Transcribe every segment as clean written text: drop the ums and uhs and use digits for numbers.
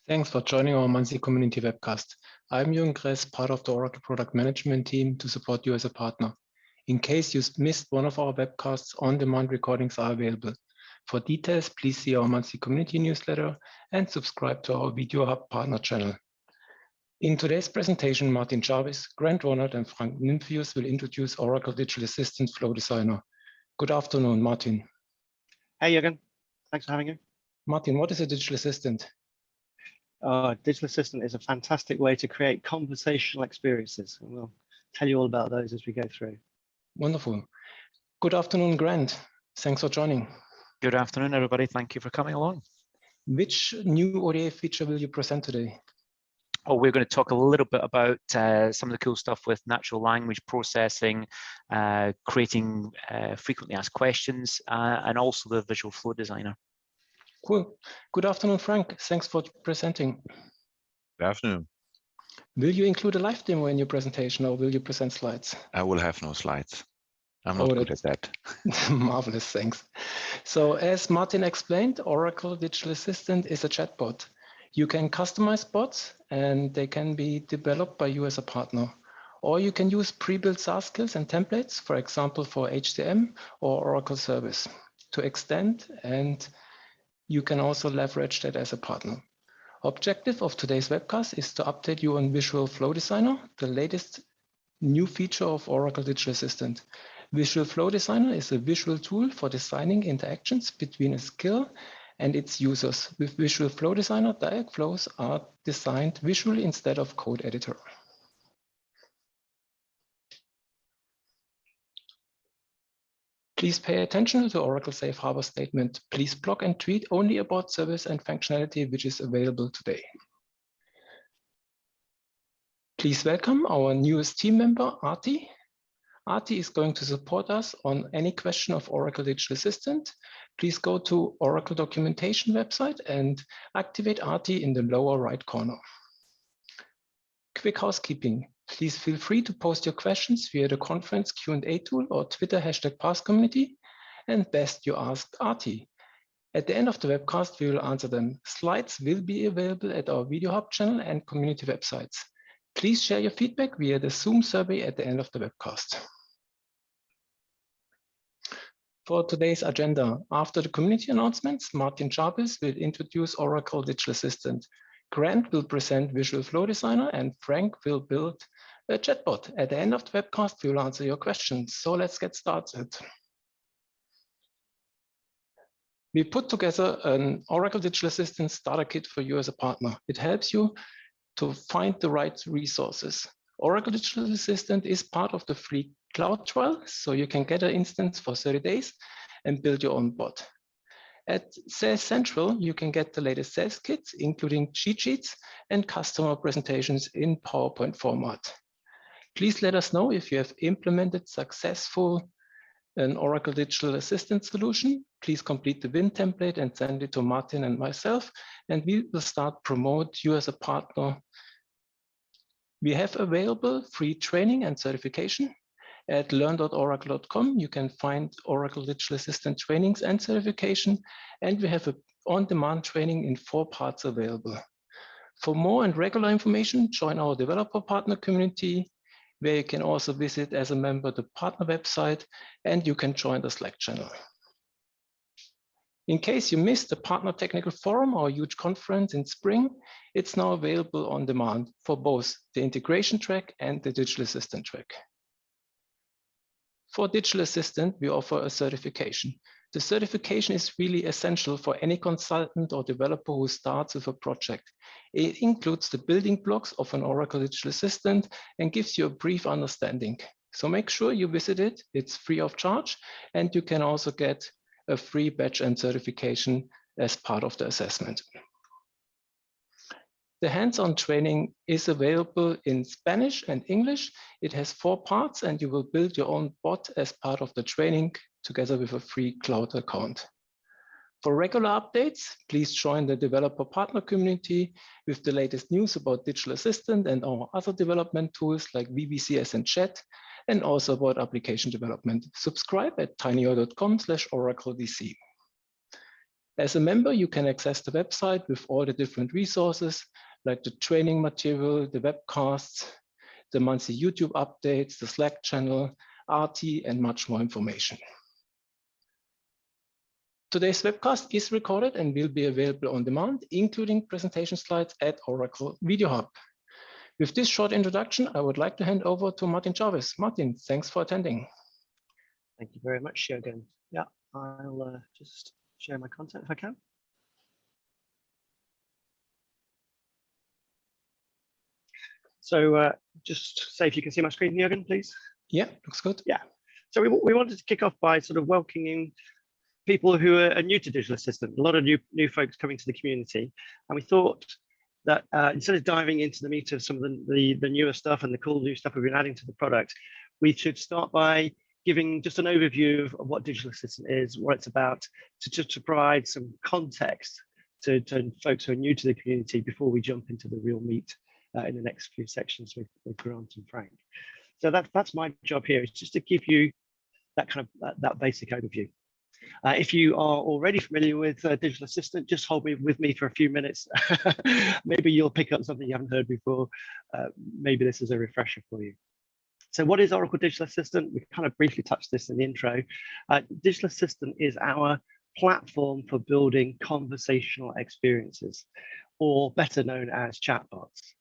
Thanks for joining our monthly community webcast. I'm Jürgen Kress, part of the Oracle product management team to support you as a partner. In case you missed one of our webcasts, on-demand recordings are available. For details, please see our monthly community newsletter and subscribe to our Video Hub partner channel. In today's presentation, Martin Jarvis, Grant Ronald, and Frank Nymphius will introduce Oracle Digital Assistant Flow Designer. Good afternoon, Martin. Hey, Jürgen. Thanks for having me. Martin, what is a digital assistant? Digital Assistant is a fantastic way to create conversational experiences, and we'll tell you all about those as we go through. Wonderful. Good afternoon, Grant. Thanks for joining. Good afternoon, everybody. Thank you for coming along. Which new ODA feature will you present today? Oh, we're going to talk a little bit about some of the cool stuff with natural language processing, creating frequently asked questions, and also the visual flow designer. Cool. Good afternoon, Frank. Thanks for presenting. Good afternoon. Will you include a live demo in your presentation, or will you present slides? I will have no slides. I'm not good at that. Marvelous, thanks. So as Martin explained, Oracle Digital Assistant is a chatbot. You can customize bots, and they can be developed by you as a partner. Or you can use pre-built SaaS skills and templates, for example, for HCM or Oracle Service to extend, and you can also leverage that as a partner. Objective of today's webcast is to update you on Visual Flow Designer, the latest new feature of Oracle Digital Assistant. Visual Flow Designer is a visual tool for designing interactions between a skill and its users. With Visual Flow Designer, dialog flows are designed visually instead of code editor. Please pay attention to the Oracle Safe Harbor statement. Please blog and tweet only about service and functionality which is available today. Please welcome our newest team member, Arti. Arti is going to support us on any question of Oracle Digital Assistant. Please go to Oracle documentation website and activate Arti in the lower right corner. Quick housekeeping. Please feel free to post your questions via the conference Q&A tool or Twitter #PassCommunity, and best you ask Arti. At the end of the webcast, we will answer them. Slides will be available at our Video Hub channel and community websites. Please share your feedback via the Zoom survey at the end of the webcast. For today's agenda, after the community announcements, Martin Jarvis will introduce Oracle Digital Assistant. Grant will present Visual Flow Designer, and Frank will build a chatbot. At the end of the webcast, we will answer your questions. So let's get started. We put together an Oracle Digital Assistant starter kit for you as a partner. It helps you to find the right resources. Oracle Digital Assistant is part of the free cloud trial, so you can get an instance for 30 days and build your own bot. At Sales Central, you can get the latest sales kits, including cheat sheets and customer presentations in PowerPoint format. Please let us know if you have implemented successful an Oracle Digital Assistant solution. Please complete the win template and send it to Martin and myself, and we will start promote you as a partner. We have available free training and certification. At learn.oracle.com, you can find Oracle Digital Assistant trainings and certification, and we have an on-demand training in 4 parts available. For more and regular information, join our developer partner community, where you can also visit as a member the partner website, and you can join the Slack channel. In case you missed the Partner Technical Forum, our huge conference in spring, it's now available on demand for both the integration track and the digital assistant track. For Digital Assistant, we offer a certification. The certification is really essential for any consultant or developer who starts with a project. It includes the building blocks of an Oracle Digital Assistant and gives you a brief understanding. So make sure you visit it. It's free of charge, and you can also get a free badge and certification as part of the assessment. The hands-on training is available in Spanish and English. It has 4 parts, and you will build your own bot as part of the training together with a free cloud account. For regular updates, please join the developer partner community with the latest news about Digital Assistant and our other development tools like VBCS and Chat, and also about application development. Subscribe at tinyurl.com/oracledc. As a member, you can access the website with all the different resources, like the training material, the webcasts, the monthly YouTube updates, the Slack channel, RT, and much more information. Today's webcast is recorded and will be available on demand, including presentation slides at Oracle Video Hub. With this short introduction, I would like to hand over to Martin Jarvis. Martin, thanks for attending. Thank you very much, Jürgen. Yeah, I'll just share my content if I can. So just say if you can see my screen, Jürgen, please. Yeah, looks good. Yeah. So we wanted to kick off by sort of welcoming people who are new to Digital Assistant, a lot of new folks coming to the community. And we thought that instead of diving into the meat of some of the newer stuff and the cool new stuff we've been adding to the product, we should start by giving just an overview of what Digital Assistant is, what it's about, to provide some context to folks who are new to the community before we jump into the real meat in the next few sections with Grant and Frank. So that's my job here, is just to give you that kind of that basic overview. If you are already familiar with Digital Assistant, just hold with me for a few minutes. Maybe you'll pick up something you haven't heard before. Maybe this is a refresher for you. So what is Oracle Digital Assistant? We kind of briefly touched this in the intro. Digital Assistant is our platform for building conversational experiences, or better known as chatbots.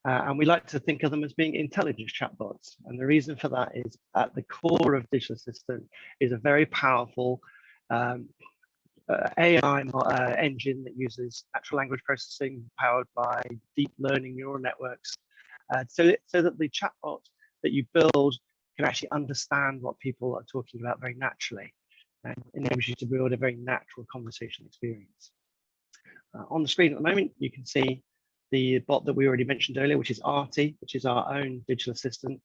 And we like to think of them as being intelligent chatbots. And the reason for that is at the core of Digital Assistant is a very powerful AI engine that uses natural language processing powered by deep learning neural networks, so that the chatbot that you build can actually understand what people are talking about very naturally, and enables you to build a very natural conversational experience. On the screen at the moment, you can see the bot that we already mentioned earlier, which is RT, which is our own digital assistant.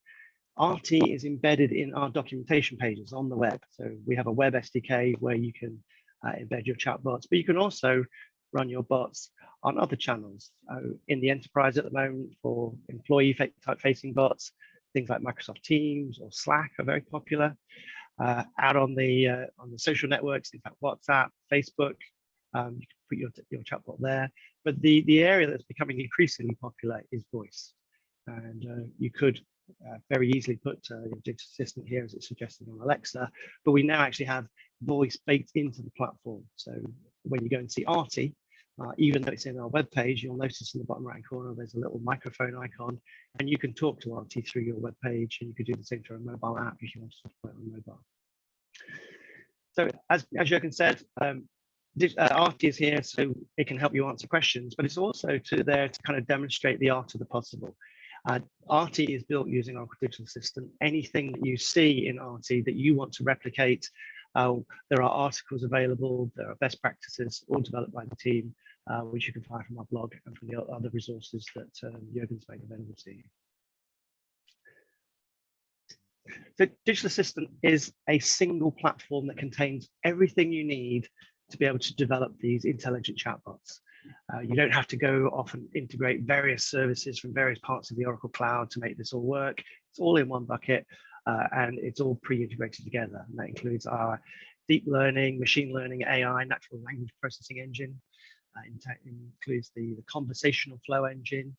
RT is embedded in our documentation pages on the web. So we have a web SDK where you can embed your chatbots, but you can also run your bots on other channels. In the enterprise at the moment, for employee type facing bots, things like Microsoft Teams or Slack are very popular. Out on the social networks, in fact, WhatsApp, Facebook, you can put your chatbot there. But the area that's becoming increasingly popular is voice. And you could very easily put your digital assistant here as it's suggested on Alexa, but we now actually have voice baked into the platform. So when you go and see RT, even though it's in our web page, you'll notice in the bottom right corner there's a little microphone icon, and you can talk to RT through your web page, and you could do the same through a mobile app if you want to deploy it on mobile. So as Jürgen said, RT is here so it can help you answer questions, but it's also there to kind of demonstrate the art of the possible. RT is built using Oracle Digital Assistant. Anything that you see in RT that you want to replicate, there are articles available, there are best practices all developed by the team, which you can find from our blog and from the other resources that Jürgen's made available to you. So Digital Assistant is a single platform that contains everything you need to be able to develop these intelligent chatbots. You don't have to go off and integrate various services from various parts of the Oracle Cloud to make this all work. It's all in one bucket, and it's all pre-integrated together. And that includes our deep learning, machine learning, AI, natural language processing engine. Includes the conversational flow engine,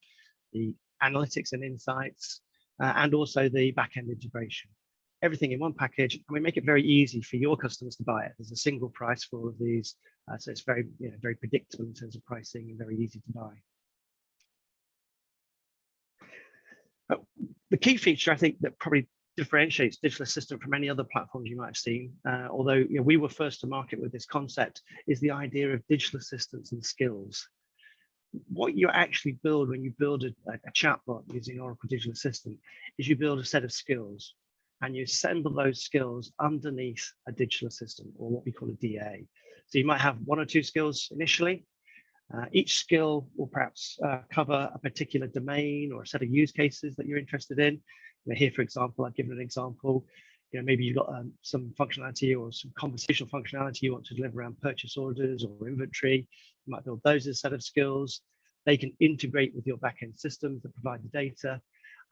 the analytics and insights, and also the back-end integration. Everything in one package, and we make it very easy for your customers to buy it. There's a single price for all of these, so it's very, very predictable in terms of pricing and very easy to buy. But the key feature, I think, that probably differentiates Digital Assistant from any other platforms you might have seen, although we were first to market with this concept, is the idea of digital assistants and skills. What you actually build when you build a chatbot using Oracle Digital Assistant is you build a set of skills, and you assemble those skills underneath a digital assistant, or what we call a DA. So you might have one or two skills initially. Each skill will perhaps cover a particular domain or a set of use cases that you're interested in. Here, for example, I've given an example. Maybe you've got some functionality or some conversational functionality you want to deliver around purchase orders or inventory. You might build those as a set of skills. They can integrate with your backend systems that provide the data.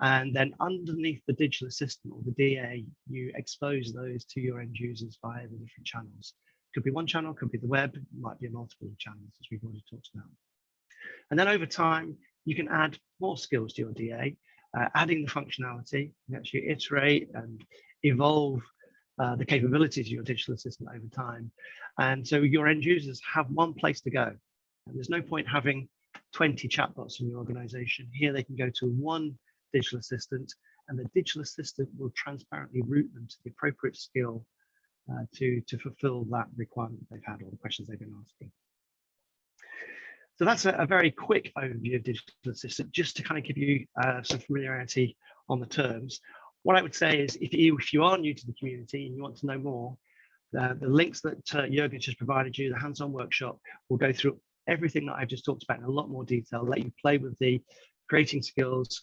And then underneath the digital assistant or the DA, you expose those to your end users via the different channels. Could be one channel, could be the web, might be multiple channels, as we've already talked about. And then over time, you can add more skills to your DA, adding the functionality, and actually iterate and evolve the capabilities of your digital assistant over time. And so your end users have one place to go. And there's no point having 20 chatbots in your organization. Here they can go to one digital assistant, and the digital assistant will transparently route them to the appropriate skill to fulfill that requirement they've had or the questions they've been asking. So that's a very quick overview of digital assistant, just to kind of give you some familiarity on the terms. What I would say is if you are new to the community and you want to know more, the links that Jürgen just provided you, the hands-on workshop, will go through everything that I've just talked about in a lot more detail, let you play with the creating skills,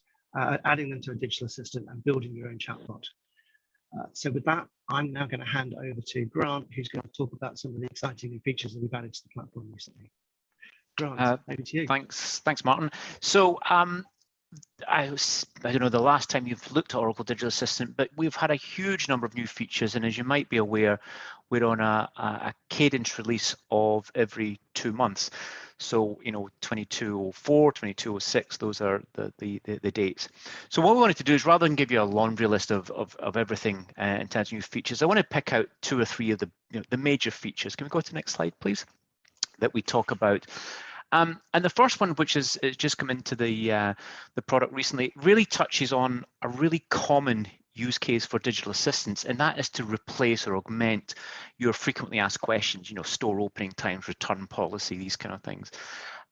adding them to a digital assistant and building your own chatbot. So with that, I'm now going to hand over to Grant, who's going to talk about some of the exciting new features that we've added to the platform recently. Grant, over to you. Thanks, Martin. So I don't know the last time you've looked at Oracle Digital Assistant, but we've had a huge number of new features, and as you might be aware, we're on a cadence release of every 2 months. So 2204, 2206, those are the dates. So what we wanted to do is, rather than give you a laundry list of everything in terms of new features, I want to pick out 2 or 3 of the major features. Can we go to the next slide, please? That we talk about. And the first one, which has just come into the product recently, really touches on a really common use case for digital assistants, and that is to replace or augment your frequently asked questions, store opening times, return policy, these kind of things.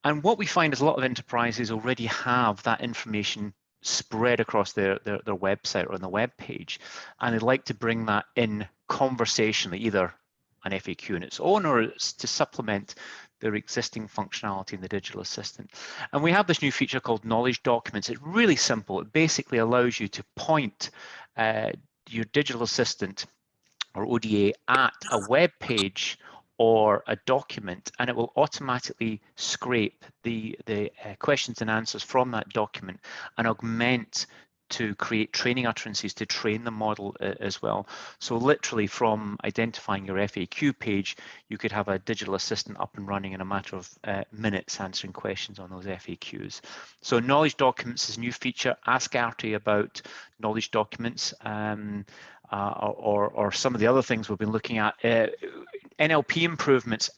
And what we find is a lot of enterprises already have that information spread across their website or on the web page, and they'd like to bring that in conversationally, either an FAQ on its own or it's to supplement their existing functionality in the digital assistant. And we have this new feature called knowledge documents. It's really simple. It basically allows you to point your digital assistant or ODA at a web page or a document, and it will automatically scrape the questions and answers from that document and augment to create training utterances to train the model as well. So literally from identifying your FAQ page, you could have a digital assistant up and running in a matter of minutes answering questions on those FAQs. So knowledge documents is a new feature. Ask Artie about knowledge documents or some of the other things we've been looking at. NLP improvements.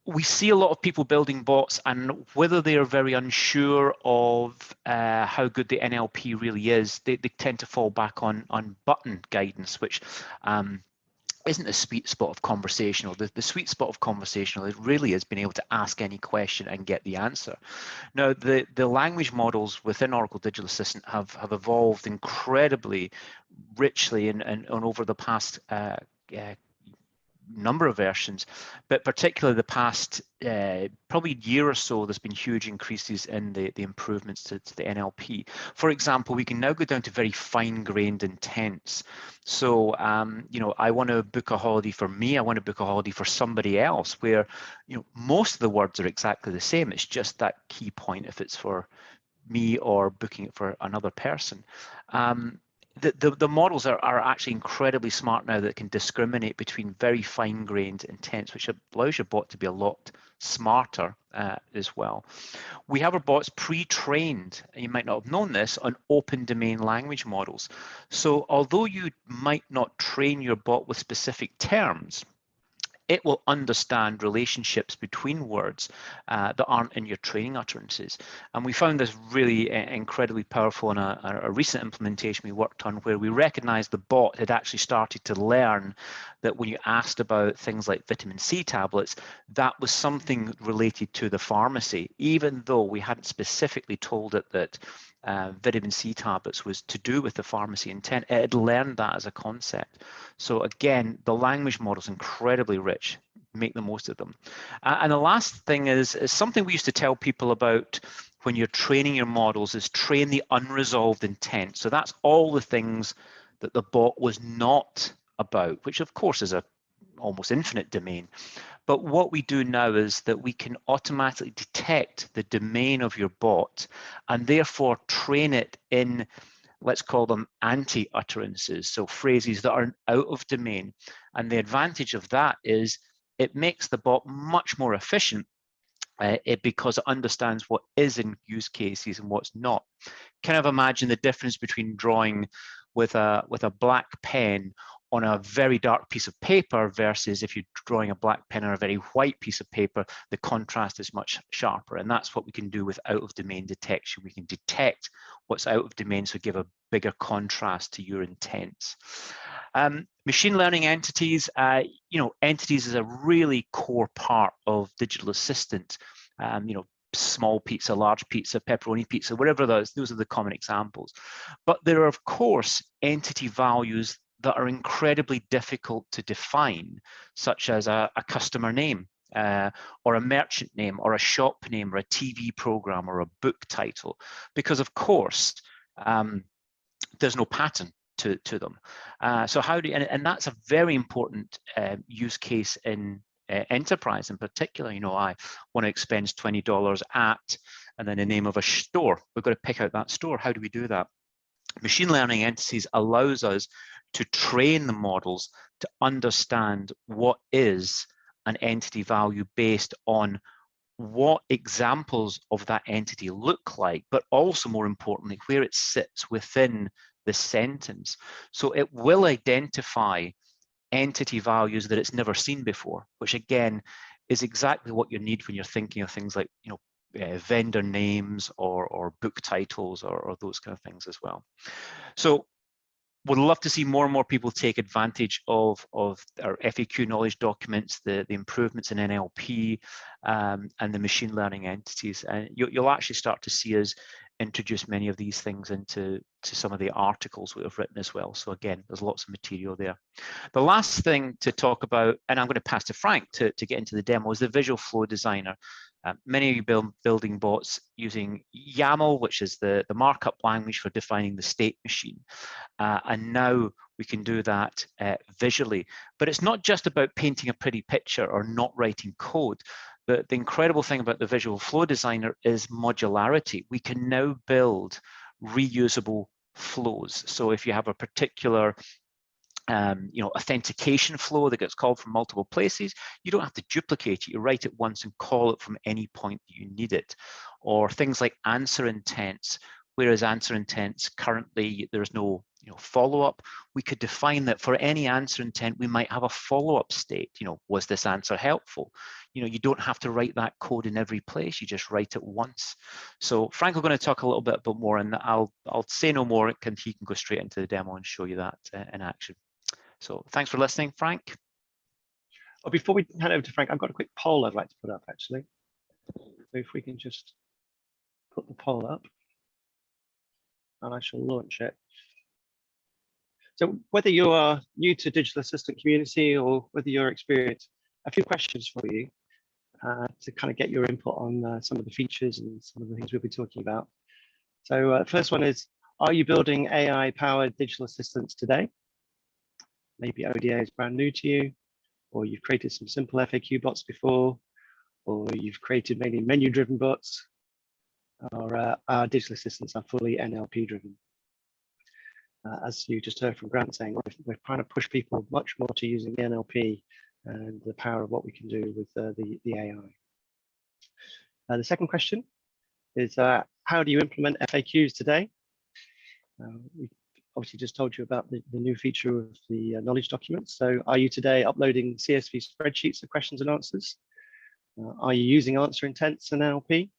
We see a lot of people building bots, and whether they are very unsure of how good the NLP really is, they tend to fall back on button guidance, which isn't the sweet spot of conversational. The sweet spot of conversational is really is being able to ask any question and get the answer. Now, the language models within Oracle Digital Assistant have evolved incredibly richly and over the past number of versions, but particularly the past probably year or so, there's been huge increases in the improvements to the NLP. For example, we can now go down to very fine-grained intents. So, I want to book a holiday for me, I want to book a holiday for somebody else, where, most of the words are exactly the same. It's just that key point if it's for me or booking it for another person. The models are actually incredibly smart now that can discriminate between very fine-grained intents, which allows your bot to be a lot smarter as well. We have our bots pre-trained, and you might not have known this, on open domain language models. So although you might not train your bot with specific terms, it will understand relationships between words that aren't in your training utterances. And we found this really incredibly powerful in a recent implementation we worked on, where we recognized the bot had actually started to learn that when you asked about things like vitamin C tablets, that was something related to the pharmacy, even though we hadn't specifically told it that vitamin C tablets was to do with the pharmacy intent. It had learned that as a concept. So again, the language model is incredibly rich. Make the most of them. And the last thing is something we used to tell people about when you're training your models is train the unresolved intent. So that's all the things that the bot was not about, which of course is a almost infinite domain. But what we do now is that we can automatically detect the domain of your bot and therefore train it in let's call them anti-utterances, so phrases that are out of domain. And the advantage of that is it makes the bot much more efficient because it understands what is in use cases and what's not. Kind of imagine the difference between drawing with a black pen on a very dark piece of paper versus if you're drawing a black pen on a very white piece of paper, the contrast is much sharper. And that's what we can do with out-of-domain detection. We can detect what's out of domain, so give a bigger contrast to your intents. Machine learning entities, entities is a really core part of digital assistant. Small pizza, large pizza, pepperoni pizza, whatever those are the common examples. But there are, of course, entity values that are incredibly difficult to define, such as a customer name, or a merchant name, or a shop name, or a TV program, or a book title, because of course there's no pattern to them. So how do you, and that's a very important use case in enterprise in particular. I want to expend $20 at, and then the name of a store. We've got to pick out that store. How do we do that? Machine learning entities allows us to train the models to understand what is an entity value based on what examples of that entity look like, but also more importantly, where it sits within the sentence. So it will identify entity values that it's never seen before, which again is exactly what you need when you're thinking of things like vendor names or book titles or those kind of things as well. So would love to see more and more people take advantage of our FAQ knowledge documents, the improvements in NLP and the machine learning entities. And you'll actually start to see us introduce many of these things into some of the articles we have written as well. So again, there's lots of material there. The last thing to talk about, and I'm going to pass to Frank to get into the demo, is the visual flow designer. Many of you building bots using YAML, which is the markup language for defining the state machine. And now we can do that visually. But it's not just about painting a pretty picture or not writing code. The incredible thing about the visual flow designer is modularity. We can now build reusable flows. So if you have a particular authentication flow that gets called from multiple places, you don't have to duplicate it. You write it once and call it from any point that you need it. Or things like answer intents, whereas answer intents currently there's no follow-up. We could define that for any answer intent, we might have a follow-up state. Was this answer helpful? You don't have to write that code in every place. You just write it once. So Frank, we're going to talk a little bit more, and I'll say no more. He can go straight into the demo and show you that in action. So thanks for listening, Frank. Well, before we hand over to Frank, I've got a quick poll I'd like to put up, actually. So if we can just put the poll up, and I shall launch it. So whether you are new to digital assistant community or whether you're experienced, a few questions for you to kind of get your input on some of the features and some of the things we'll be talking about. So first one is, are you building AI-powered digital assistants today? Maybe ODA is brand new to you, or you've created some simple FAQ bots before, or you've created mainly menu-driven bots, or our digital assistants are fully NLP-driven. As you just heard from Grant saying, we're trying to push people much more to using the NLP and the power of what we can do with the AI. The second question is, how do you implement FAQs today? We obviously just told you about the new feature of the knowledge documents. So are you today uploading CSV spreadsheets of questions and answers? Are you using answer intents and NLP?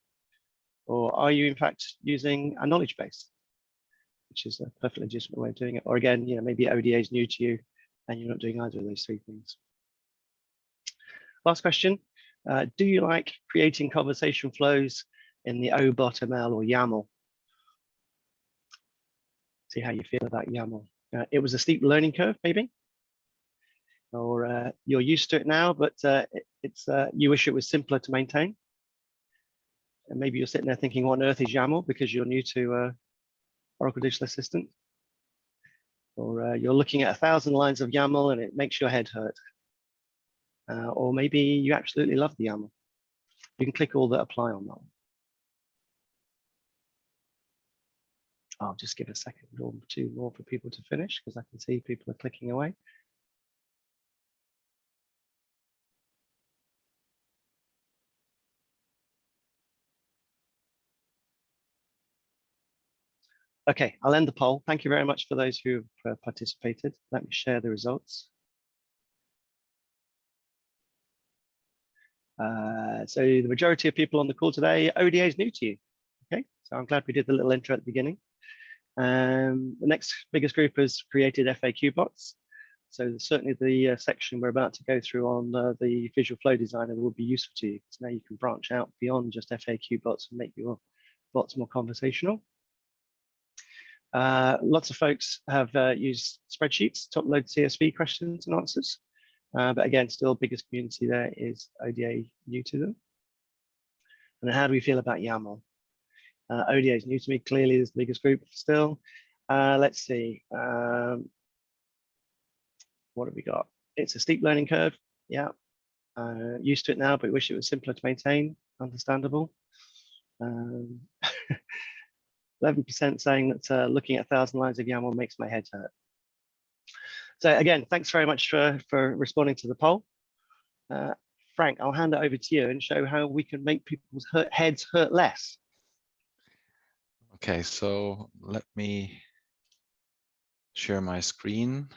Or are you in fact using a knowledge base, which is a perfectly legitimate way of doing it? Or again, maybe ODA is new to you and you're not doing either of those three things. Last question, do you like creating conversation flows in the OBOT-ML or YAML? See how you feel about YAML. It was a steep learning curve, maybe, or you're used to it now, but you wish it was simpler to maintain. And maybe you're sitting there thinking, what on earth is YAML, because you're new to Oracle Digital Assistant. Or you're looking at 1,000 lines of YAML and it makes your head hurt. Or maybe you absolutely love the YAML. You can click all that apply on that one. I'll just give a second or two more for people to finish because I can see people are clicking away. Okay, I'll end the poll. Thank you very much for those who have participated. Let me share the results. So the majority of people on the call today, ODA is new to you. Okay, so I'm glad we did the little intro at the beginning. The next biggest group has created FAQ bots. So certainly the section we're about to go through on the Visual Flow Designer will be useful to you, because now you can branch out beyond just FAQ bots and make your bots more conversational. Lots of folks have used spreadsheets to upload CSV questions and answers. But again, still biggest community there is ODA new to them. And how do we feel about YAML? ODA is new to me, clearly is the biggest group still. Let's see, what have we got? It's a steep learning curve, yeah. Used to it now, but wish it was simpler to maintain, understandable. 11% saying that looking at 1,000 lines of YAML makes my head hurt. So again, thanks very much for responding to the poll. Frank, I'll hand it over to you and show how we can make people's heads hurt less. Okay, so let me share my screen.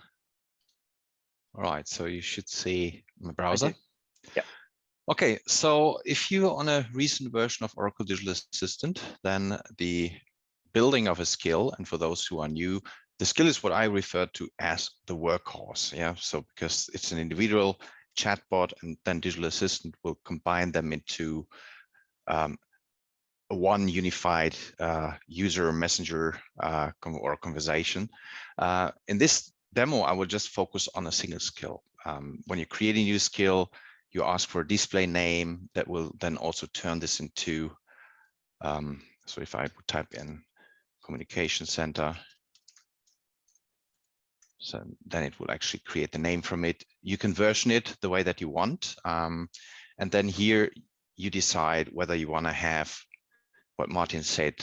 All right, so you should see my browser. Yeah. Okay, so if you're on a recent version of Oracle Digital Assistant, then the building of a skill, and for those who are new, the skill is what I refer to as the workhorse. Yeah, so because it's an individual chatbot, and then Digital Assistant will combine them into one unified user messenger or conversation. In this demo, I will just focus on a single skill. When you create a new skill, you ask for a display name that will then also turn this into, so if I would type in communication center, so then it will actually create the name from it. You can version it the way that you want. And then here you decide whether you want to have what Martin said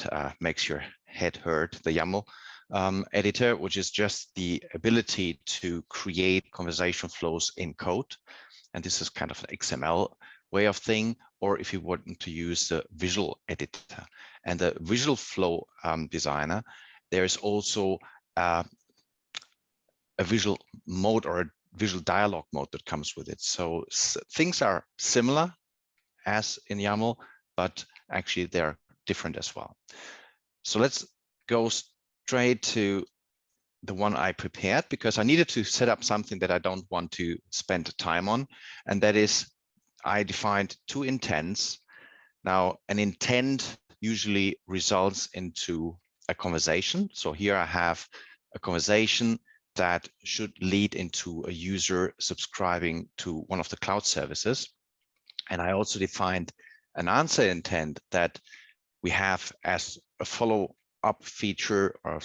makes your head hurt, the YAML editor, which is just the ability to create conversation flows in code. And this is kind of an XML way of thing, or if you want to use the visual editor. And the visual flow designer, there's also a visual mode or a visual dialog mode that comes with it. So things are similar as in YAML, but actually they're different as well. So let's go straight to the one I prepared, because I needed to set up something that I don't want to spend time on. And that is, I defined two intents. Now, an intent usually results into a conversation. So here I have a conversation that should lead into a user subscribing to one of the cloud services. And I also defined an answer intent that we have as a follow-up feature or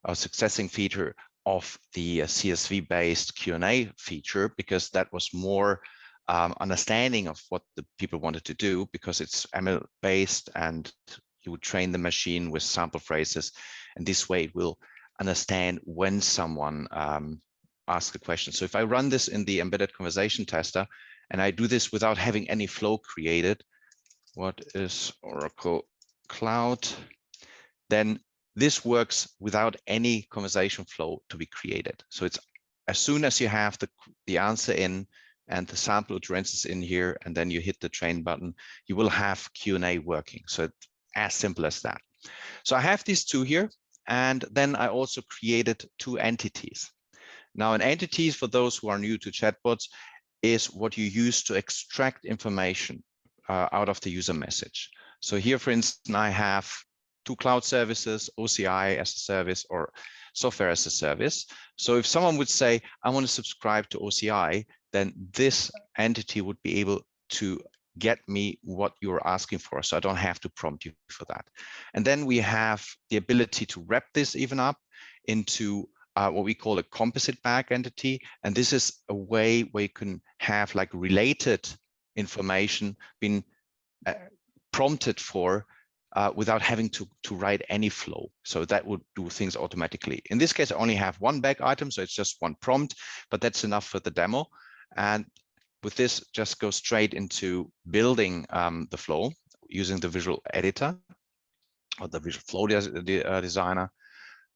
a successing feature of the CSV-based Q&A feature, because that was more understanding of what the people wanted to do, because it's ML-based and you would train the machine with sample phrases. And this way it will understand when someone asks a question. So if I run this in the embedded conversation tester, and I do this without having any flow created, what is Oracle Cloud? Then this works without any conversation flow to be created. So it's as soon as you have the answer in and the sample utterances in here, and then you hit the train button, you will have Q&A working. So it's as simple as that. So I have these two here, and then I also created two entities. Now, an entity, for those who are new to chatbots, is what you use to extract information out of the user message. So here, for instance, I have two cloud services, OCI as a service or software as a service. So if someone would say, I want to subscribe to OCI, then this entity would be able to get me what you're asking for. So I don't have to prompt you for that. And then we have the ability to wrap this even up into what we call a composite bag entity. And this is a way where you can have like related information being prompted for without having to write any flow. So that would do things automatically. In this case, I only have one back item, so it's just one prompt, but that's enough for the demo. And with this, just go straight into building the flow using the visual editor or the visual flow designer.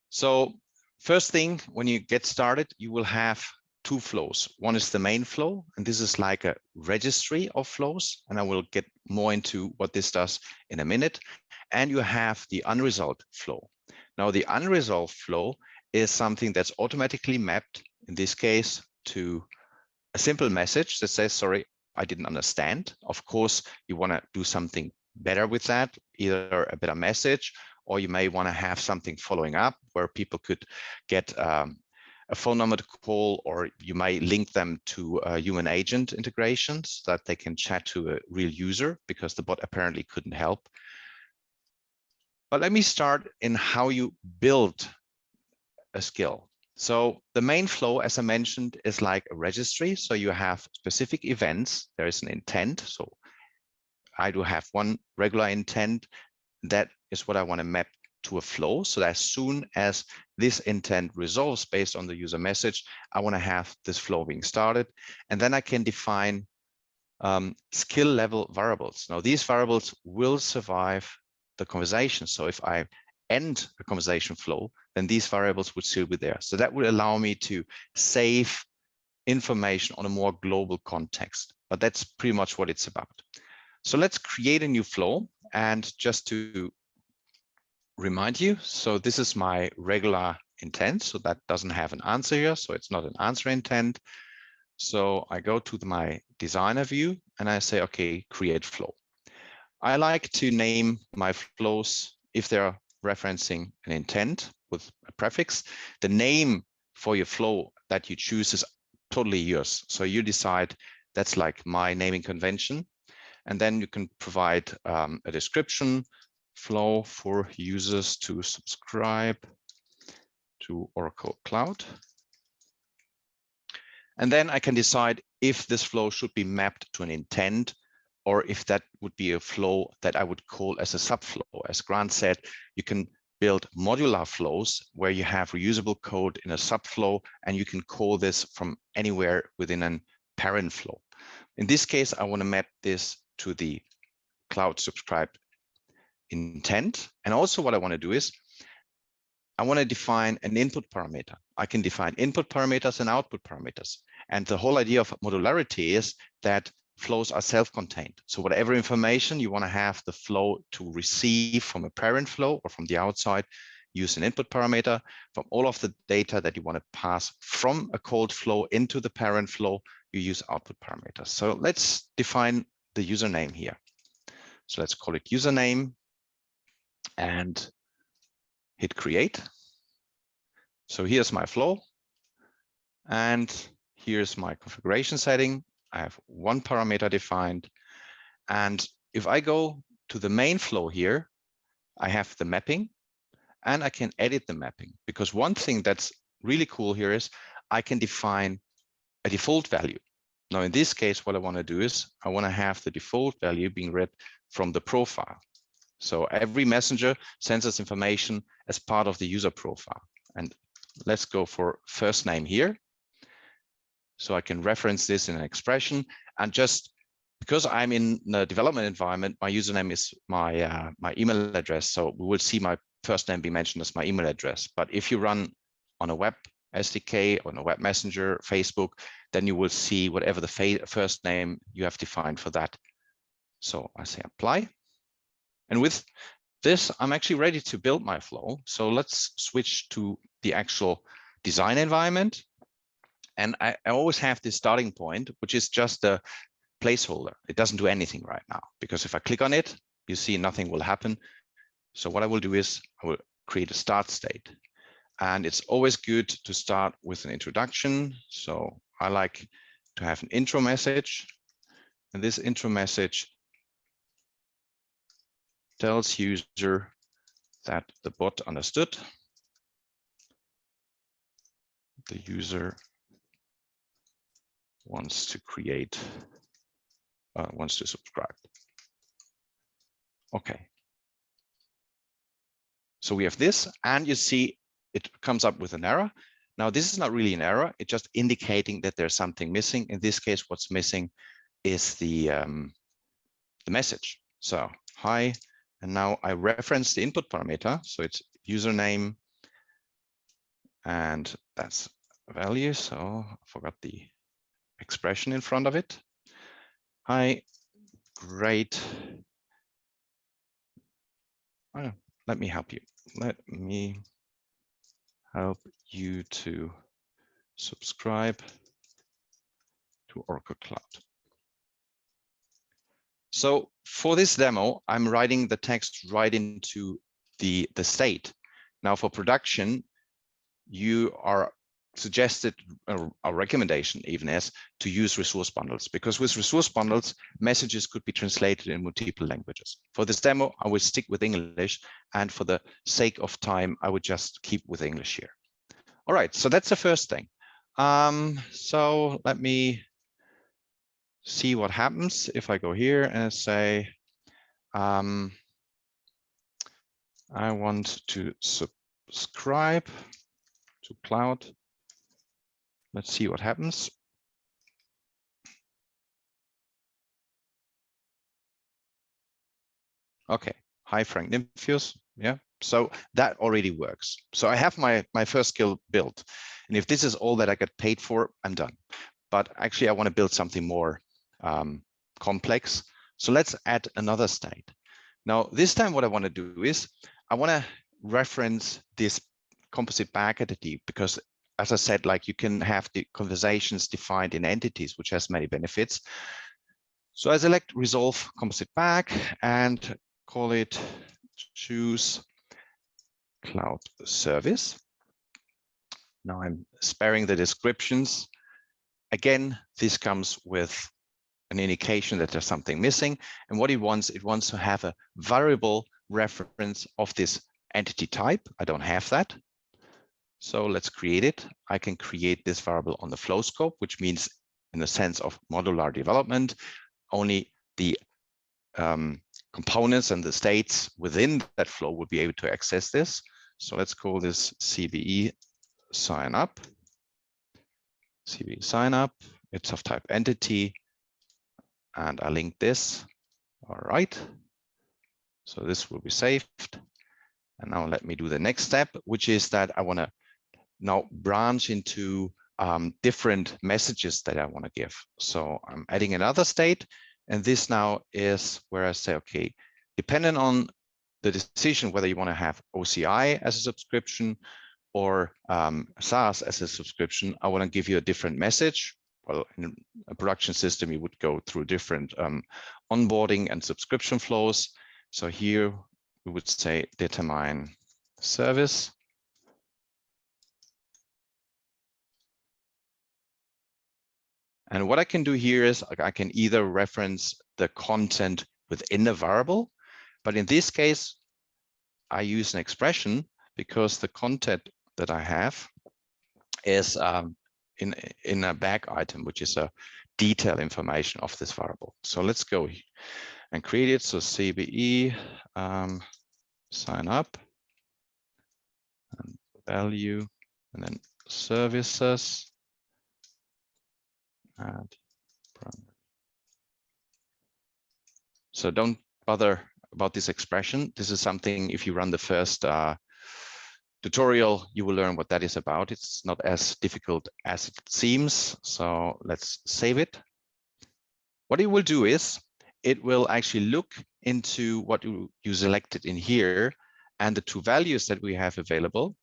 So first thing, when you get started, you will have two flows. One is the main flow, and this is like a registry of flows, and I will get more into what this does in a minute. And you have the unresolved flow. Now, the unresolved flow is something that's automatically mapped, in this case, to a simple message that says, sorry, I didn't understand. Of course, you want to do something better with that, either a better message, or you may want to have something following up where people could get a phone number to call, or you may link them to a human agent integration so that they can chat to a real user, because the bot apparently couldn't help. But let me start in how you build a skill. So the main flow, as I mentioned, is like a registry. So you have specific events. There is an intent. So I do have one regular intent. That is what I want to map to a flow. So that as soon as this intent resolves based on the user message, I want to have this flow being started. And then I can define skill level variables. Now, these variables will survive the conversation. So if I end a conversation flow, then these variables would still be there. So that would allow me to save information on a more global context. But that's pretty much what it's about. So let's create a new flow. And just to remind you, so this is my regular intent. So that doesn't have an answer here. So it's not an answer intent. So I go to my designer view and I say, okay, create flow. I like to name my flows, if they're referencing an intent with a prefix. The name for your flow that you choose is totally yours. So you decide. That's like my naming convention. And then you can provide a description, flow for users to subscribe to Oracle Cloud. And then I can decide if this flow should be mapped to an intent, or if that would be a flow that I would call as a subflow. As Grant said, you can build modular flows where you have reusable code in a subflow, and you can call this from anywhere within a parent flow. In this case, I want to map this to the cloud subscribed intent. And also what I want to do is I want to define an input parameter. I can define input parameters and output parameters. And the whole idea of modularity is that flows are self-contained. So whatever information you want to have the flow to receive from a parent flow or from the outside, use an input parameter. From all of the data that you want to pass from a called flow into the parent flow, you use output parameters. So let's define the username here. So let's call it username and hit create. So here's my flow. And here's my configuration setting. I have one parameter defined. And if I go to the main flow here, I have the mapping and I can edit the mapping, because one thing that's really cool here is I can define a default value. Now, in this case, what I want to do is I want to have the default value being read from the profile. So every messenger sends us information as part of the user profile. And let's go for first name here. So I can reference this in an expression, and just because I'm in the development environment, my username is my my email address. So we will see my first name be mentioned as my email address. But if you run on a web SDK, on a web messenger, Facebook, then you will see whatever the first name you have defined for that. So I say apply. And with this, I'm actually ready to build my flow. So let's switch to the actual design environment. And I always have this starting point, which is just a placeholder. It doesn't do anything right now, because if I click on it, you see nothing will happen. So what I will do is I will create a start state. And it's always good to start with an introduction. So I like to have an intro message. And this intro message tells user that the bot understood. The user wants to create, wants to subscribe. Okay. So we have this, and you see it comes up with an error. Now, this is not really an error. It's just indicating that there's something missing. In this case, what's missing is the message. So hi, and now I reference the input parameter. So it's username, and that's a value. So I forgot the expression in front of it. Hi, great. Oh, let me help you. Let me help you to subscribe to Oracle Cloud. So for this demo, I'm writing the text right into the state. Now for production, you are suggested, a recommendation even is, to use resource bundles, because with resource bundles, messages could be translated in multiple languages. For this demo, I will stick with English, and for the sake of time, I would just keep with English here. All right, so that's the first thing. So let me see what happens if I go here and say, I want to subscribe to cloud. Let's see what happens. Okay, hi Frank Nymphius. Yeah, so that already works. So I have my first skill built. And if this is all that I get paid for, I'm done. But actually I want to build something more complex. So let's add another state. Now, this time what I want to do is I want to reference this composite bag entity, because as I said, like you can have the conversations defined in entities, which has many benefits. So I select resolve composite bag and call it choose cloud service. Now I'm sparing the descriptions. Again, this comes with an indication that there's something missing. And what it wants to have a variable reference of this entity type. I don't have that. So let's create it. I can create this variable on the flow scope, which means in the sense of modular development, only the components and the states within that flow will be able to access this. So let's call this CBE sign up. CBE sign up. It's of type entity. And I link this. All right. So this will be saved. And now let me do the next step, which is that I want to now branch into different messages that I want to give. So I'm adding another state. And this now is where I say, okay, depending on the decision whether you want to have OCI as a subscription or SaaS as a subscription, I want to give you a different message. Well, in a production system, you would go through different onboarding and subscription flows. So here we would say determine service. And what I can do here is I can either reference the content within the variable, but in this case, I use an expression because the content that I have is in a bag item, which is a detail information of this variable. So let's go and create it. So CBE sign up and value, and then services and primary. So don't bother about this expression. This is something, if you run the first tutorial, you will learn what that is about. It's not as difficult as it seems. So let's save it. What it will do is it will actually look into what you selected in here, and the two values that we have available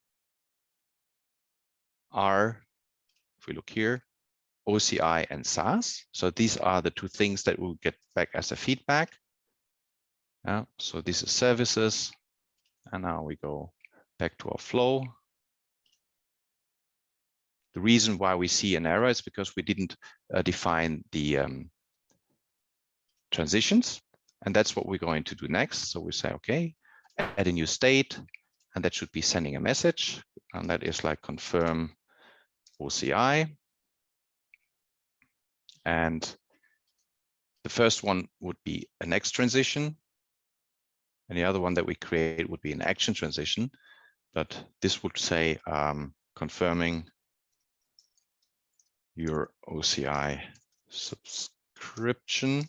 are, if we look here, OCI and SaaS. So these are the two things that we'll get back as a feedback. So this is services. And now we go back to our flow. The reason why we see an error is because we didn't define the transitions. And that's what we're going to do next. So we say, okay, add a new state, and that should be sending a message. And that is like confirm OCI. And the first one would be a next transition. And the other one that we create would be an action transition, but this would say confirming your OCI subscription.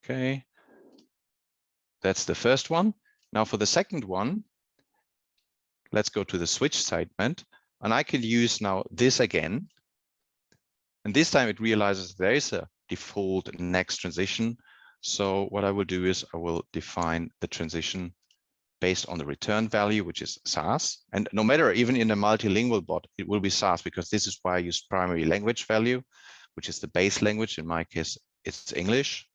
Okay. That's the first one. Now for the second one, let's go to the switch segment, and I can use now this again. And this time it realizes there is a default next transition. So what I will do is I will define the transition based on the return value, which is SAS. And no matter, even in a multilingual bot, it will be SAS, because this is why I use primary language value, which is the base language. In my case, it's English.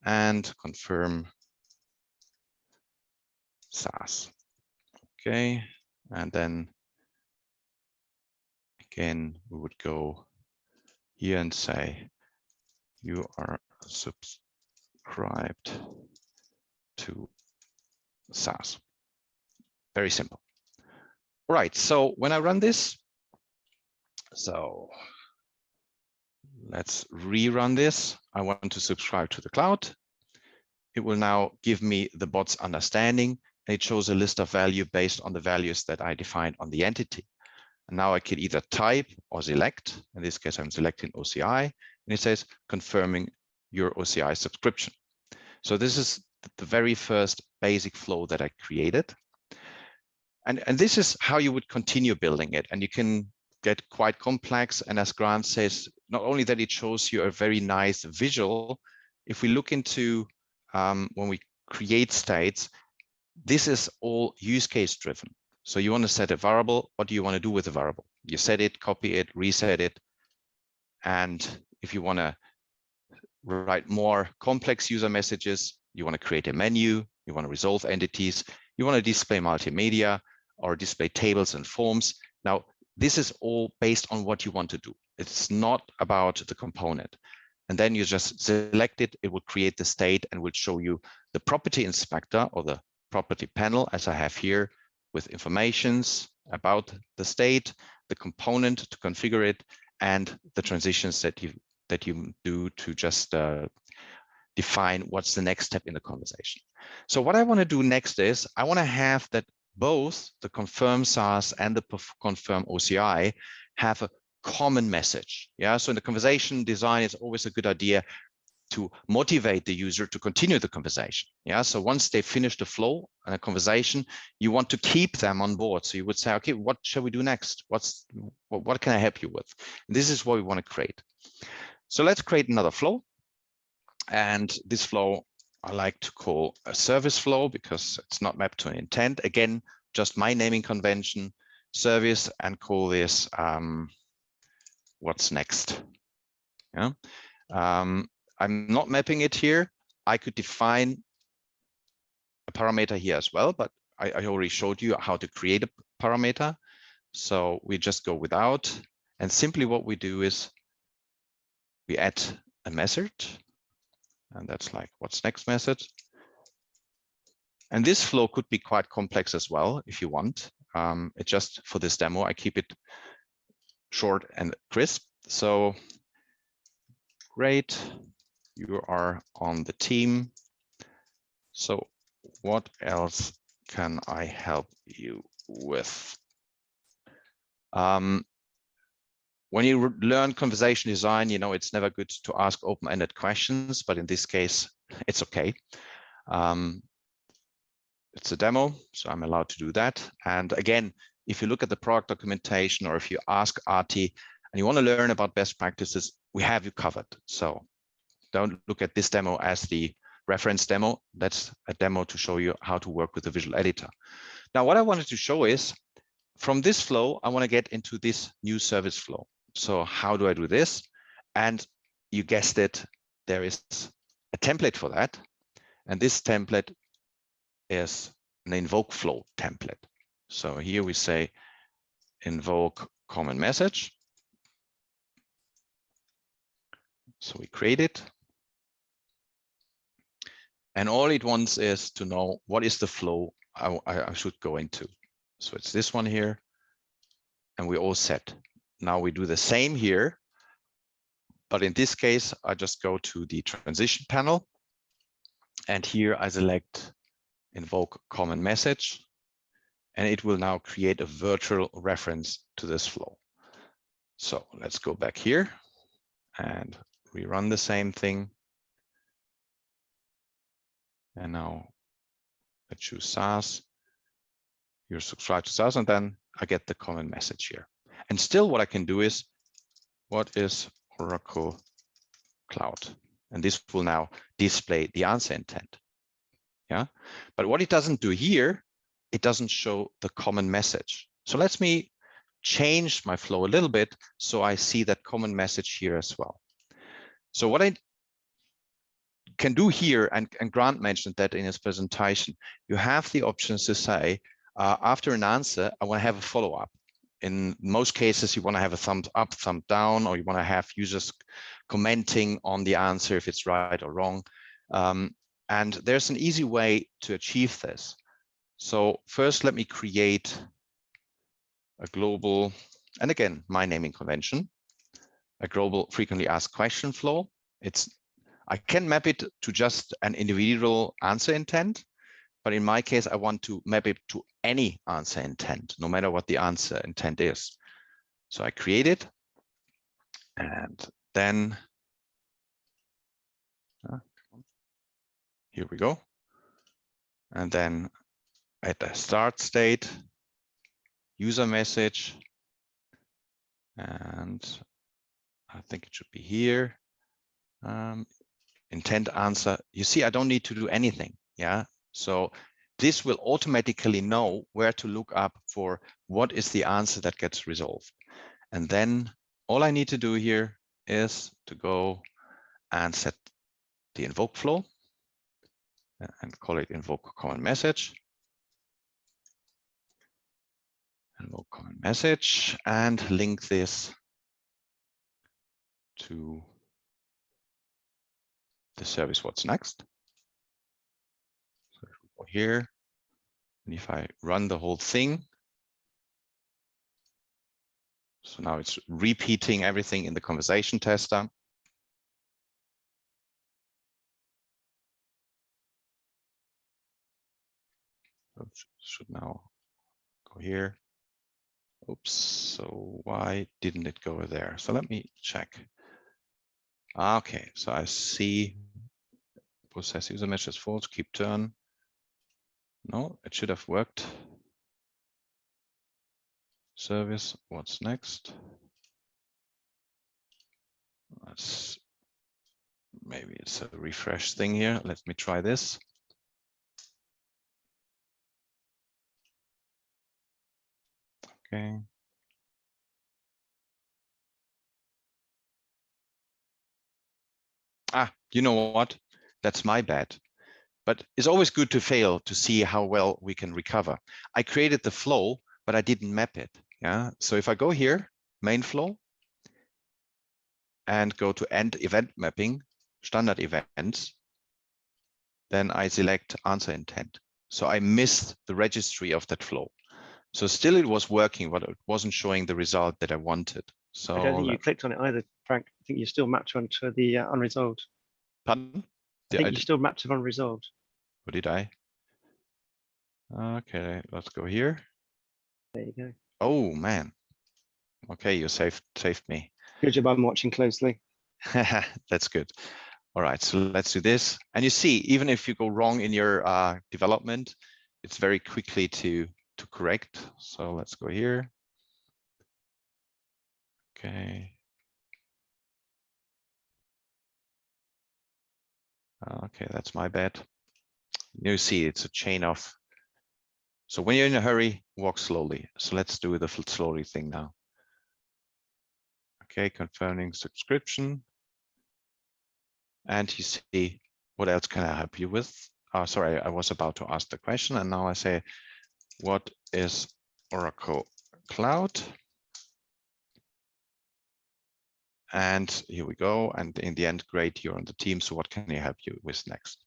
And confirm SAS. Okay. And then again, we would go here and say, you are subscribed to SAS. Very simple. All right, so when I run this, so let's rerun this. I want to subscribe to the cloud. It will now give me the bot's understanding. It shows a list of value based on the values that I defined on the entity. And now I can either type or select. In this case, I'm selecting OCI, and it says confirming your OCI subscription. So this is the very first basic flow that I created. And this is how you would continue building it. And you can get quite complex. And as Grant says, not only that it shows you a very nice visual, if we look into when we create states, this is all use case driven. So you want to set a variable. What do you want to do with the variable? You set it, copy it, reset it. And if you want to write more complex user messages, you want to create a menu, you want to resolve entities, you want to display multimedia or display tables and forms. Now, this is all based on what you want to do. It's not about the component. And then you just select it, it will create the state and will show you the property inspector or the property panel, as I have here, with informations about the state, the component to configure it, and the transitions that you do to just define what's the next step in the conversation. So what I want to do next is I want to have that both the confirm SAS and the confirm OCI have a common message. Yeah, so in the conversation design, it's always a good idea to motivate the user to continue the conversation. Yeah, so once they finish the flow and a conversation, you want to keep them on board. So you would say, okay, what shall we do next? What can I help you with? And this is what we want to create. So let's create another flow. And this flow I like to call a service flow because it's not mapped to an intent. Again, just my naming convention, service, and call this what's next. Yeah. I'm not mapping it here. I could define a parameter here as well, but I already showed you how to create a parameter. So we just go without, and simply what we do is we add a method, and that's like what's next method. And this flow could be quite complex as well if you want. It just for this demo, I keep it short and crisp. So great, you are on the team. So what else can I help you with? When you learn conversation design, you know, it's never good to ask open-ended questions, but in this case, it's okay. It's a demo, so I'm allowed to do that. And again, if you look at the product documentation or if you ask Arti and you want to learn about best practices, we have you covered. So don't look at this demo as the reference demo. That's a demo to show you how to work with the visual editor. Now, what I wanted to show is from this flow, I want to get into this new service flow. So how do I do this? And you guessed it, there is a template for that. And this template is an invoke flow template. So here we say invoke common message. So we create it. And all it wants is to know what is the flow I should go into. So it's this one here. And we're all set. Now we do the same here. But in this case, I just go to the transition panel. And here I select invoke common message. And it will now create a virtual reference to this flow. So let's go back here and rerun the same thing. And now I choose SaaS. You're subscribed to SaaS, and then I get the common message here. And still what I can do is, what is Oracle Cloud? And this will now display the answer intent. Yeah, but what it doesn't do here, it doesn't show the common message. So let me change my flow a little bit so I see that common message here as well. So what I can do here, and Grant mentioned that in his presentation, you have the options to say, after an answer, I want to have a follow-up. In most cases, you want to have a thumbs up, thumb down, or you want to have users commenting on the answer if it's right or wrong. And there's an easy way to achieve this. So first, let me create a global, and again, my naming convention, a global frequently asked question flow. I can map it to just an individual answer intent, but in my case, I want to map it to any answer intent, no matter what the answer intent is. So I create it, and then here we go. And then at the start state, user message, and I think it should be here. Intent answer. You see, I don't need to do anything. Yeah. So this will automatically know where to look up for what is the answer that gets resolved. And then all I need to do here is to go and set the invoke flow and call it invoke common message. Invoke common message and link this to the service what's next. So if we go here, and if I run the whole thing, so now it's repeating everything in the conversation tester. So should now go here. Oops, so why didn't it go there? So let me check. Okay, so I see process user message false, keep turn. No, it should have worked. Service, what's next? Maybe it's a refresh thing here. Let me try this. Okay. You know what? That's my bad. But it's always good to fail to see how well we can recover. I created the flow, but I didn't map it. Yeah. So if I go here, main flow, and go to end event mapping, standard events, then I select answer intent. So I missed the registry of that flow. So still it was working, but it wasn't showing the result that I wanted. So I don't think you clicked on it either, Frank. I think you still mapped onto the unresolved. Pardon? I think you still mapped to unresolved. What did I? Okay, let's go here. There you go. Oh man. Okay, you saved me. Good job. I'm watching closely. That's good. All right, so let's do this. And you see, even if you go wrong in your development, it's very quickly to correct. So let's go here. Okay. Okay, that's my bad. You see, it's a chain of. So when you're in a hurry, walk slowly. So let's do the slowly thing now. Okay, confirming subscription. And you see, what else can I help you with? Oh, sorry, I was about to ask the question. And now I say, what is Oracle Cloud? And here we go. And in the end, great, you're on the team. So what can I help you with next?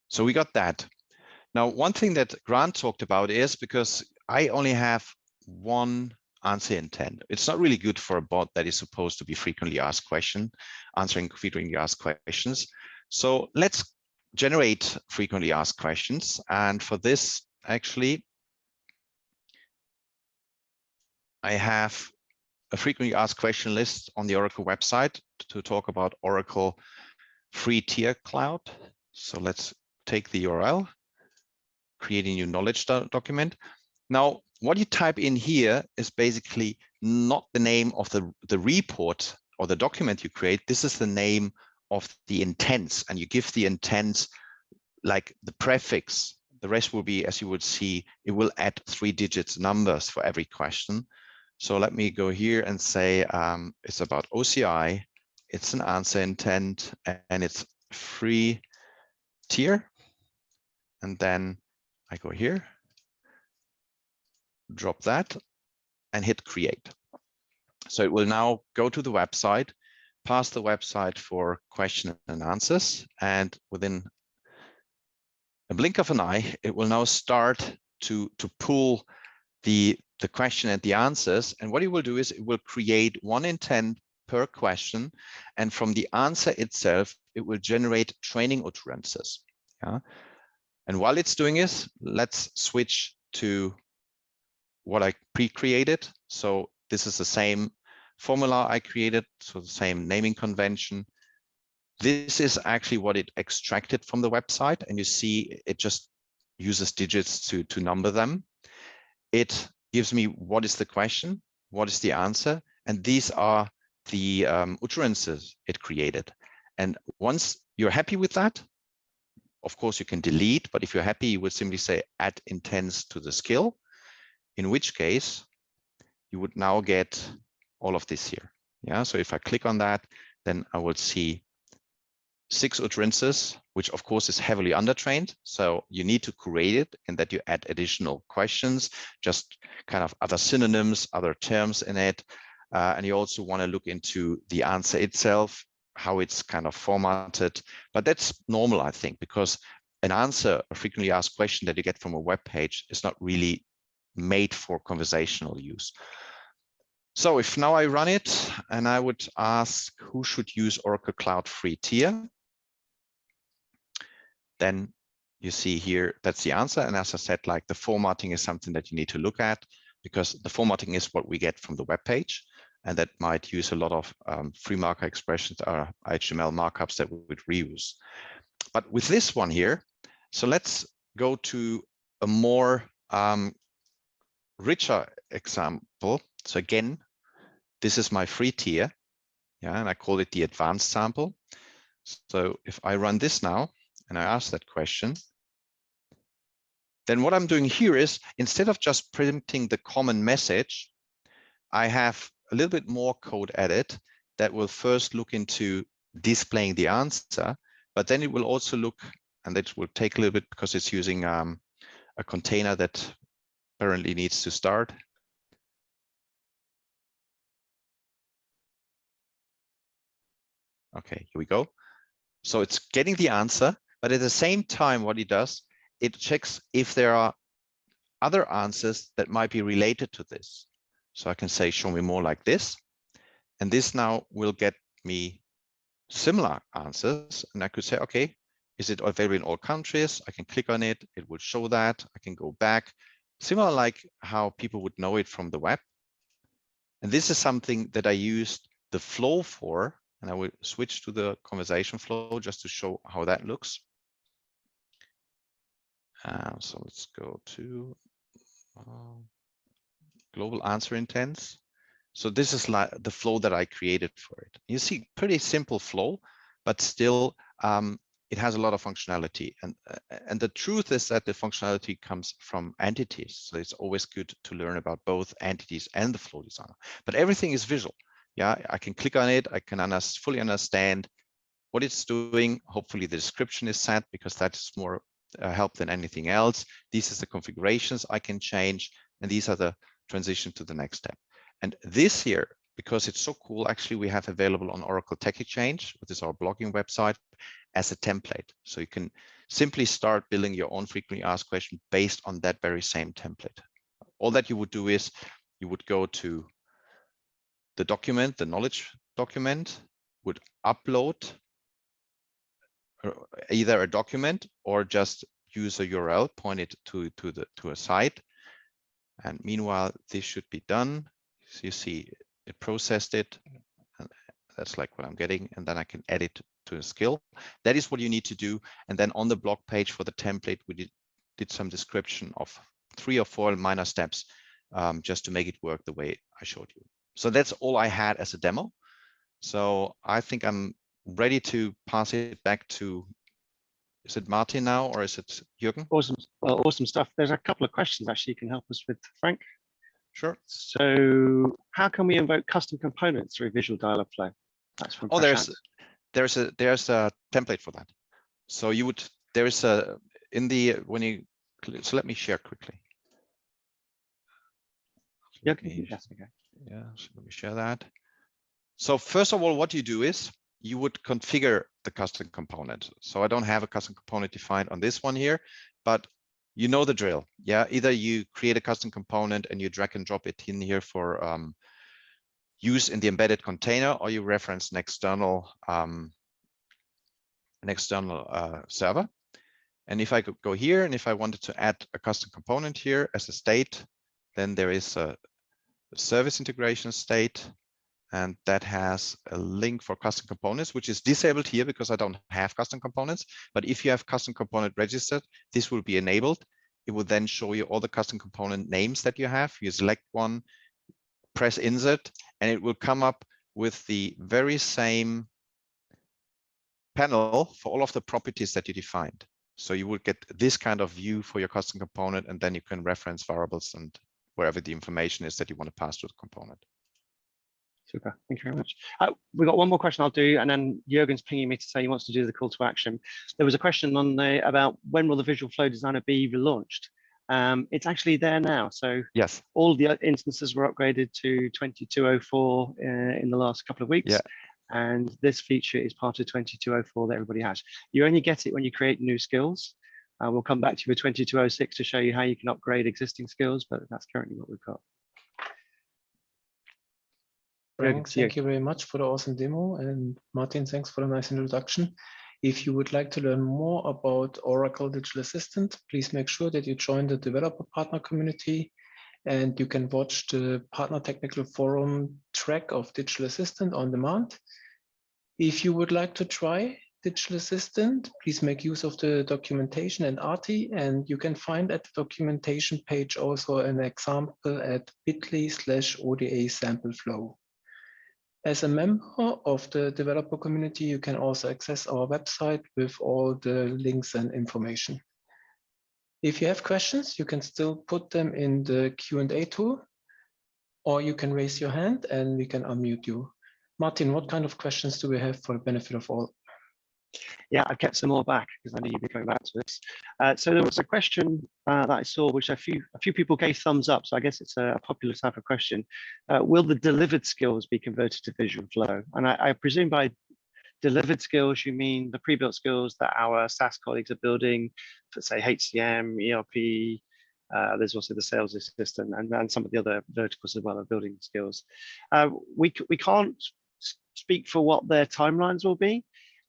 So we got that. Now, one thing that Grant talked about is because I only have one answer intent. It's not really good for a bot that is supposed to be frequently asked questions, answering frequently asked questions. So let's generate frequently asked questions. And for this, actually, I have a frequently asked question list on the Oracle website to talk about Oracle free tier cloud. So let's take the URL, create a new knowledge document. Now, what you type in here is basically not the name of the report or the document you create. This is the name of the intents, and you give the intents like the prefix. The rest will be, as you would see, it will add 3-digit numbers for every question. So let me go here and say it's about OCI. It's an answer intent, and it's free tier. And then I go here, drop that, and hit create. So it will now go to the website, pass the website for question and answers, and within a blink of an eye, it will now start to pull the question and the answers. And what it will do is it will create one intent per question, and from the answer itself, it will generate training utterances. Yeah. And while it's doing this, let's switch to what I pre-created. So this is the same formula I created, so the same naming convention. This is actually what it extracted from the website, and you see it just uses digits to number them. It gives me what is the question, what is the answer, and these are the utterances it created. And once you're happy with that, of course you can delete, but if you're happy, you would simply say add intents to the skill, in which case you would now get all of this here. Yeah, so if I click on that, then I will see 6 utterances, which of course is heavily undertrained. So you need to create it and that you add additional questions, just kind of other synonyms, other terms in it. And you also want to look into the answer itself, how it's kind of formatted. But that's normal, I think, because an answer, a frequently asked question that you get from a web page is not really made for conversational use. So if now I run it and I would ask who should use Oracle Cloud free tier, then you see here, that's the answer. And as I said, like the formatting is something that you need to look at, because the formatting is what we get from the web page. And that might use a lot of free marker expressions or HTML markups that we would reuse. But with this one here, so let's go to a more richer example. So again, this is my free tier, yeah, and I call it the advanced sample. So if I run this now and I ask that question, then what I'm doing here is, instead of just printing the common message, I have a little bit more code added that will first look into displaying the answer, but then it will also look, and that will take a little bit because it's using a container that apparently needs to start. Okay, here we go. So it's getting the answer, but at the same time, what it does, it checks if there are other answers that might be related to this. So I can say, show me more like this. And this now will get me similar answers. And I could say, okay, is it available in all countries? I can click on it. It will show that. I can go back. Similar like how people would know it from the web. And this is something that I used the flow for. And I will switch to the conversation flow just to show how that looks. So let's go to global answer intents. So this is like the flow that I created for it. You see, pretty simple flow, but still it has a lot of functionality. And the truth is that the functionality comes from entities. So it's always good to learn about both entities and the flow designer. But everything is visual. Yeah, I can click on it. I can fully understand what it's doing. Hopefully the description is set, because that's more help than anything else. These are the configurations I can change, and these are the transition to the next step. And this here, because it's so cool, actually we have available on Oracle Tech Exchange, which is our blogging website, as a template. So you can simply start building your own frequently asked question based on that very same template. All that you would do is you you would go to the document, the knowledge document, would upload either a document or just use a URL, point it to a site. And meanwhile, this should be done. So you see it processed it. And that's like what I'm getting. And then I can add it to a skill. That is what you need to do. And then on the blog page for the template, we did some description of 3 or 4 minor steps just to make it work the way I showed you. So that's all I had as a demo. So I think I'm ready to pass it back to, is it Martin now or is it Jürgen? Awesome, awesome stuff. There's a couple of questions actually you can help us with, Frank. Sure. So how can we invoke custom components through Visual Dialog Flow? That's from there's a template for that. So you would, there's a, in the, when you, so let me share quickly. Yeah, Okay. that's okay. Yeah, so let me share that. So first of all, what you do is you would configure the custom component. So I don't have a custom component defined on this one here, but you know the drill. Yeah, either you create a custom component and you drag and drop it in here for use in the embedded container, or you reference an external server. And if I could go here, and if I wanted to add a custom component here as a state, then there is a service integration state, and that has a link for custom components, which is disabled here because I don't have custom components. But if you have custom component registered, this will be enabled. It will then show you all the custom component names that you have. You select one, press insert, and it will come up with the very same panel for all of the properties that you defined. So you will get this kind of view for your custom component, and then you can reference variables and wherever the information is that you want to pass to the component. Super, thank you very much. We've got one more question I'll do, and then Jürgen's pinging me to say he wants to do the call to action. There was a question on the about when will the Visual Flow Designer be relaunched? It's actually there now. So yes, all the instances were upgraded to 2204 in the last couple of weeks. Yeah. And this feature is part of 2204 that everybody has. You only get it when you create new skills. We'll come back to you with 2206 to show you how you can upgrade existing skills, but that's currently what we've got. Frank, thank you very much for the awesome demo. And Martin, thanks for the nice introduction. If you would like to learn more about Oracle Digital Assistant, please make sure that you join the developer partner community, and you can watch the Partner Technical Forum track of Digital Assistant on demand. If you would like to try Digital Assistant, please make use of the documentation and ARTI, and you can find at the documentation page also an example at bit.ly/ODA sample flow. As a member of the developer community, you can also access our website with all the links and information. If you have questions, you can still put them in the Q&A tool, or you can raise your hand and we can unmute you. Martin, what kind of questions do we have for the benefit of all? Yeah, I've kept some more back because I knew you'd be coming back to this. So there was a question that I saw, which a few people gave thumbs up. So I guess it's a popular type of question. Will the delivered skills be converted to Visual Flow? And I presume by delivered skills, you mean the pre-built skills that our SaaS colleagues are building for, say, HCM, ERP. There's also the sales assistant and some of the other verticals as well of building skills. We can't speak for what their timelines will be.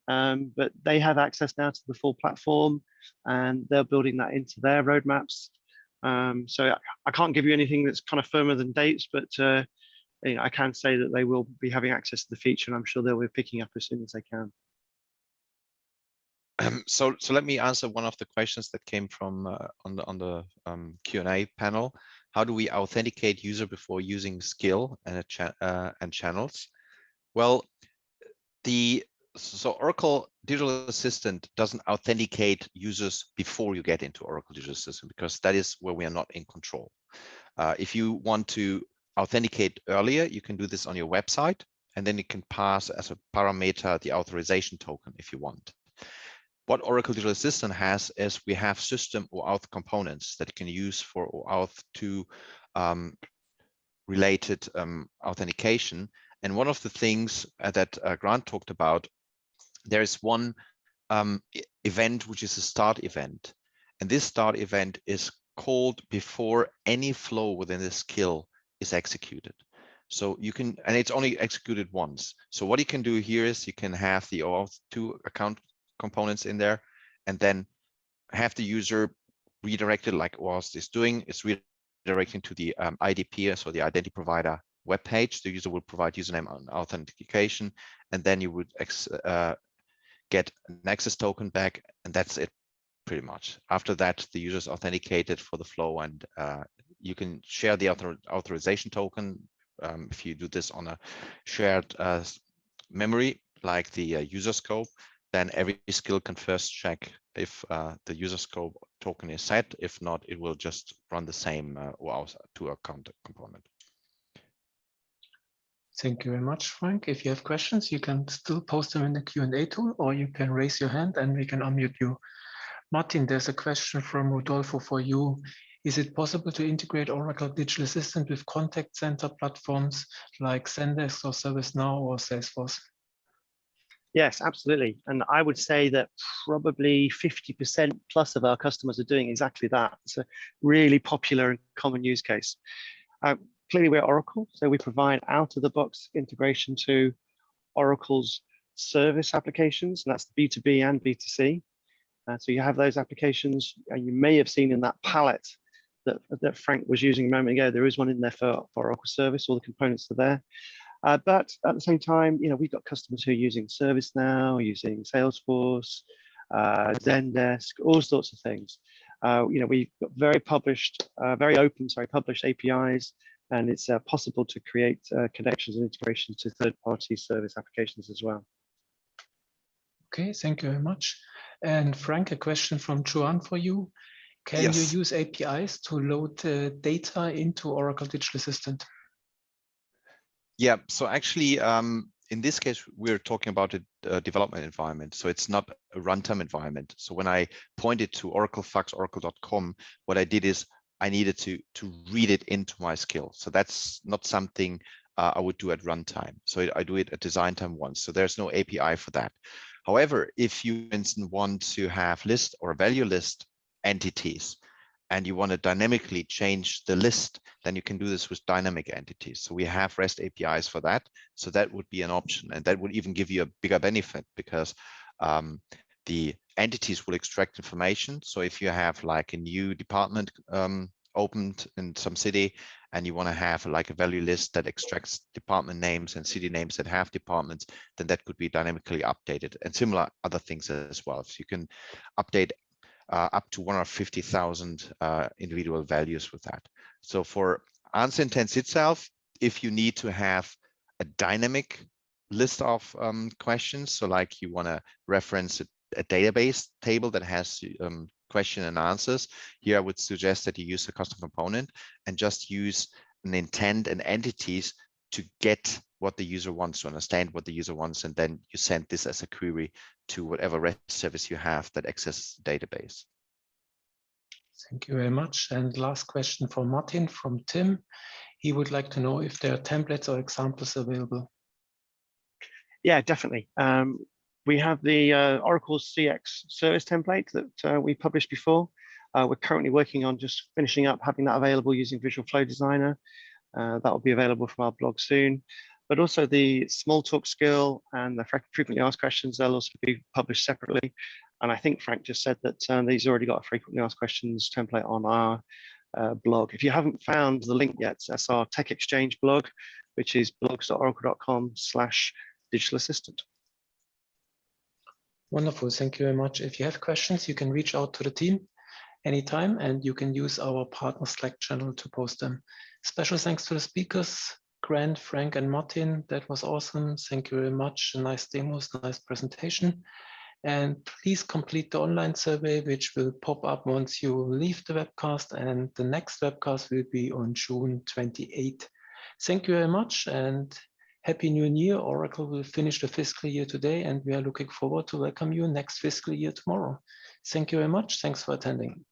But they have access now to the full platform, and they're building that into their roadmaps. So I can't give you anything that's kind of firmer than dates, but you know, I can say that they will be having access to the feature, and I'm sure they'll be picking up as soon as they can. So let me answer one of the questions that came from on the Q&A panel. How do we authenticate user before using skill and channels? Well, so Oracle Digital Assistant doesn't authenticate users before you get into Oracle Digital Assistant, because that is where we are not in control. If you want to authenticate earlier, you can do this on your website, and then you can pass as a parameter the authorization token if you want. What Oracle Digital Assistant has is we have system OAuth components that you can use for OAuth 2 related authentication. And one of the things that Grant talked about, there is one event, which is a start event. And this start event is called before any flow within the skill is executed. So you can, and it's only executed once. So what you can do here is you can have the OAuth 2 account components in there, and then have the user redirected like OAuth is doing. It's redirecting to the IDP, so the identity provider web page. The user will provide username and authentication, and then you would get an access token back, and that's it pretty much. After that, the user is authenticated for the flow, and you can share the authorization token if you do this on a shared memory, like the user scope. Then every skill can first check if the user scope token is set. If not, it will just run the same OAuth 2 account component. Thank you very much, Frank. If you have questions, you can still post them in the Q&A tool, or you can raise your hand and we can unmute you. Martin, there's a question from Rodolfo for you. Is it possible to integrate Oracle Digital Assistant with contact center platforms like Zendesk or ServiceNow or Salesforce? Yes, absolutely. And I would say that probably 50% plus of our customers are doing exactly that. It's a really popular and common use case. Clearly, we're Oracle, so we provide out-of-the-box integration to Oracle's service applications, and that's the B2B and B2C. So you have those applications, and you may have seen in that palette that Frank was using a moment ago, there is one in there for Oracle Service, all the components are there. But at the same time, we've got customers who are using ServiceNow, using Salesforce, Zendesk, all sorts of things. We've got very open published APIs, and it's possible to create connections and integrations to third-party service applications as well. Okay, thank you very much. And Frank, a question from Joanne for you. Can Yes. you use APIs to load data into Oracle Digital Assistant? Yeah, so actually, in this case, we're talking about a development environment. So it's not a runtime environment. So when I pointed to Oracle Fax, oracle.com, what I did is I needed to read it into my skill. So that's not something I would do at runtime. So I do it at design time once. So there's no API for that. However, if you, for instance, want to have list or value list entities, and you want to dynamically change the list, then you can do this with dynamic entities. So we have REST APIs for that. So that would be an option. And that would even give you a bigger benefit because the entities will extract information. So if you have like a new department opened in some city, and you want to have like a value list that extracts department names and city names that have departments, then that could be dynamically updated, and similar other things as well. So you can update up to 150,000 individual values with that. So for answer intents itself, if you need to have a dynamic list of questions, so like you want to reference a database table that has question and answers, here I would suggest that you use a custom component and just use an intent and entities to get what the user wants, to understand what the user wants, and then you send this as a query to whatever REST service you have that accesses the database. Thank you very much. And last question for Martin from Tim. He would like to know if there are templates or examples available. Yeah, definitely. We have the Oracle CX service template that we published before. We're currently working on just finishing up having that available using Visual Flow Designer. That will be available from our blog soon. But also the small talk skill and the frequently asked questions, they'll also be published separately. And I think Frank just said that he's already got a frequently asked questions template on our blog. If you haven't found the link yet, that's our Tech Exchange blog, which is blogs.oracle.com/digital assistant. Wonderful, thank you very much. If you have questions, you can reach out to the team anytime, and you can use our partner Slack channel to post them. Special thanks to the speakers, Grant, Frank, and Martin. That was awesome. Thank you very much. Nice demos, nice presentation. And please complete the online survey, which will pop up once you leave the webcast. And the next webcast will be on June 28th. Thank you very much, and Happy New Year. Oracle will finish the fiscal year today, and we are looking forward to welcome you next fiscal year tomorrow. Thank you very much. Thanks for attending.